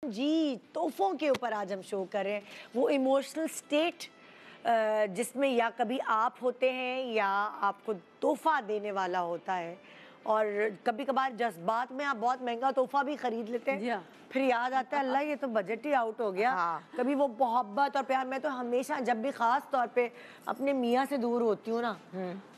जी, तोहफ़ों के ऊपर आज हम शो कर रहे हैं। वो इमोशनल स्टेट जिसमें या कभी आप होते हैं या आपको तोहफ़ा देने वाला होता है, और कभी-कभार जज़्बात में आप बहुत महँगा तोहफ़ा भी खरीद लेते हैं। जी हाँ। फिर याद आता है अल्लाह ये तो बजट ही आउट हो गया। हाँ। कभी वो मोहब्बत और प्यार, मैं तो हमेशा जब भी ख़ास तौर पे अपने मियाँ से दूर होती हूँ ना,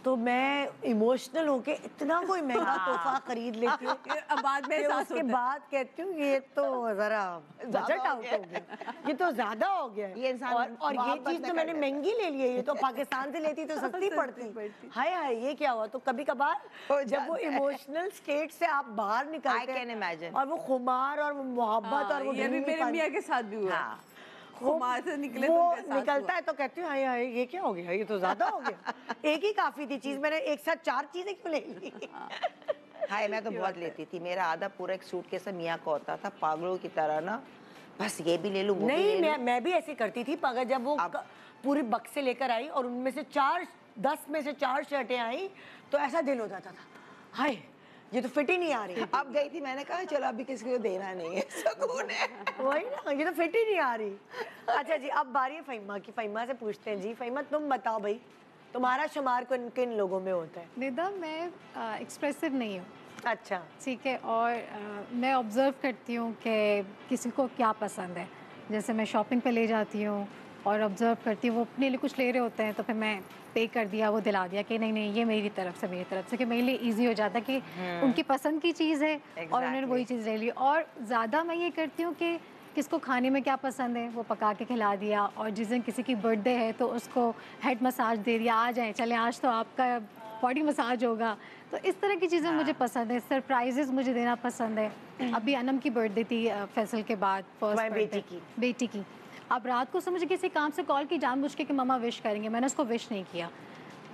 तो मैं इमोशनल होके इतना कोई महँगा तोहफ़ा खरीद लेती हूँ अब बाद में कि एहसास उसके होता है। बाद कहती हूँ ये तो ज़रा बजट हो आउट गया। हो गया, ये तो ज़्यादा हो गया है। ये इंसान और ये मोहब्बत चीज़ में तो कर मैंने लेता है। महंगी ले ली है, ये तो पाकिस्तान से लेती तो सस्ती पड़ती। हाय हाय ये क्या हुआ? तो कभी-कबार हो जब वो जाता है। इमोशनल स्टेट से आप बाहर I निकलते can हैं imagine। और वो खुमार और वो मोहब्बत और वो ये भी मेरे ढीलीपन, मियाँ के साथ भी हुआ है। हाँ। खुमार से निकले तो वो उनके साथ निकलता हुआ। है तो कहती हूँ हाय हाय ये क्या हो गया, ये तो ज्यादा हो गया। एक ही काफी थी चीज, मैंने एक साथ 4 चीजें क्यों ले ली? हाय मैं तो बहुत लेती थी। मेरा आधा पूरा एक सूटकेस मियाँ का होता था, पागलों की तरह ना, बस ये भी ले लूं वो भी नहीं, ले लूं। मैं भी ऐसी करती थी, मगर जब वो पूरी बक्से लेकर आई और उनमें से 10 में से 4 शर्टें आई तो ऐसा दिल हो जाता था, हाय ये तो फिट ही नहीं आ रही। अब गई थी, मैंने कहा चलो अभी किसी को देना नहीं है, सुकून है। वही ना, ये तो फिट ही नहीं आ रही। अच्छा जी, अब बारी है फ़हीमा की। फ़हीमा से पूछते हैं जी, फ़हीमा तुम बताओ भाई, तुम्हारा शुमार किन किन लोगों में होता है? निदा, मैं एक्सप्रेसिव नहीं हूँ, अच्छा। ठीक है, और मैं ऑब्ज़र्व करती हूँ कि किसी को क्या पसंद है। जैसे मैं शॉपिंग पे ले जाती हूँ और ऑब्ज़र्व करती हूँ, वो अपने लिए कुछ ले रहे होते हैं तो फिर मैं पे कर दिया, वो दिला दिया कि नहीं नहीं ये मेरी तरफ से, कि मेरे लिए ईज़ी हो जाता है कि उनकी पसंद की चीज़ है और उन्होंने वही चीज़ ले ली। और ज़्यादा मैं ये करती हूँ कि किसको खाने में क्या पसंद है वो पका के खिला दिया, और जिस दिन किसी की बर्थडे है तो उसको हेड मसाज दे दिया, आ जाएँ चलें आज तो आपका बॉडी मसाज होगा। तो इस तरह की चीज़ें मुझे पसंद है। सरप्राइजेस मुझे देना पसंद है। अभी अनम की बर्थडे थी फैसल के बाद, फर्स्ट बेटी की। अब रात को मुझे किसी काम से कॉल की जानबूझ के कि मम्मा विश करेंगे, मैंने उसको विश नहीं किया।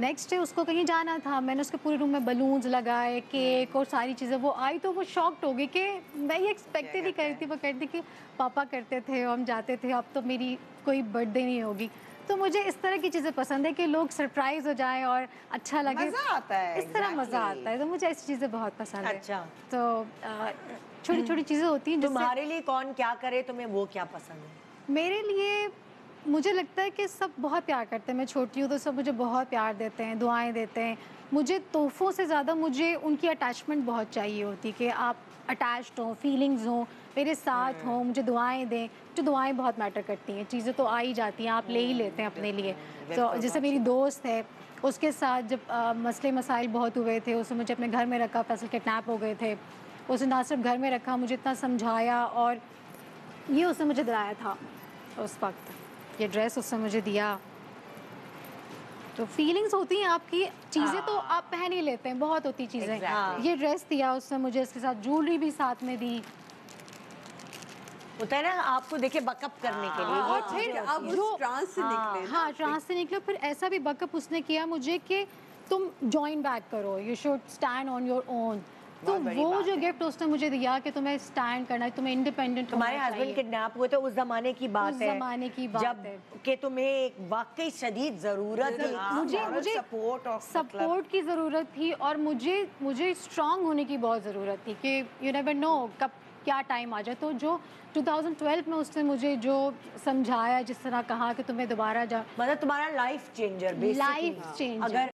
नेक्स्ट डे उसको कहीं जाना था, मैंने उसके पूरे रूम में बलून्स लगाए, केक और सारी चीज़ें। वो आई तो वो शॉक्ड हो गई कि मैं ये एक्सपेक्ट ही नहीं करी थी। वो कहती कि पापा करते थे, हम जाते थे, अब तो मेरी कोई बर्थडे नहीं होगी। तो मुझे इस तरह की चीज़ें पसंद है कि लोग सरप्राइज हो जाएं और अच्छा लगे, मजा आता है, इस तरह मज़ा आता है। तो मुझे ऐसी चीज़ें बहुत पसंद है। अच्छा। तो छोटी छोटी चीज़ें होती हैं तुम्हारे लिए कौन क्या करे, तुम्हें वो क्या पसंद है? मेरे लिए मुझे लगता है कि सब बहुत प्यार करते हैं। मैं छोटी हूँ तो सब मुझे बहुत प्यार देते हैं, दुआएं देते हैं। मुझे तोहफ़ों से ज़्यादा मुझे उनकी अटैचमेंट बहुत चाहिए होती, कि आप अटैच्ड हों, फीलिंग्स हों, मेरे साथ हों, मुझे दुआएं दें। जो दुआएं बहुत मैटर करती हैं, चीज़ें तो आ ही जाती हैं, आप ले ही लेते हैं अपने लिए। तो जैसे मेरी दोस्त है, उसके साथ जब मसले मसाइल बहुत हुए थे, उसने मुझे अपने घर में रखा, फैसल किडनैप हो गए थे, उसने ना सिर्फ घर में रखा, मुझे इतना समझाया, और ये उसने मुझे दिलाया था उस वक्त, ये ड्रेस उसने मुझे दिया। तो फीलिंग्स होती हैं आपकी, चीज़ें तो आप पहन ही लेते हैं, बहुत होती चीज़ें। Exactly। ये ड्रेस दिया उसने मुझे, इसके साथ ज्वेलरी भी साथ में दी। होता है ना, आपको देखिए बकअप करने के लिए। और फिर अब उस ट्रांस से निकले ना। हाँ, ट्रांस से निकले। फिर ऐसा भी बकअप उसने किया मुझे कि तुम जॉइन बैक करो, you should stand on your own. तो वो जो गिफ्ट उसने मुझे दिया कि तुम्हें स्टैंड करना है, तुम्हें इंडिपेंडेंट तुम्हारे हस्बैंड किडनैप हुए तो उस जमाने की बात है, उस ज़माने की बात जब है कि तुम्हें एक वाकई शदीद ज़रूरत थी। मुझे सपोर्ट की ज़रूरत थी, और मुझे स्ट्रांग होने की बहुत ज़रूरत थी कि यू नेवर नो कब क्या टाइम आ जाए। तो जो 2012 में उसने मुझे जो समझाया, जिस तरह कहा कि तुम्हें दोबारा मतलब तुम्हारा लाइफ चेंजर, लाइफ चेंजर। अगर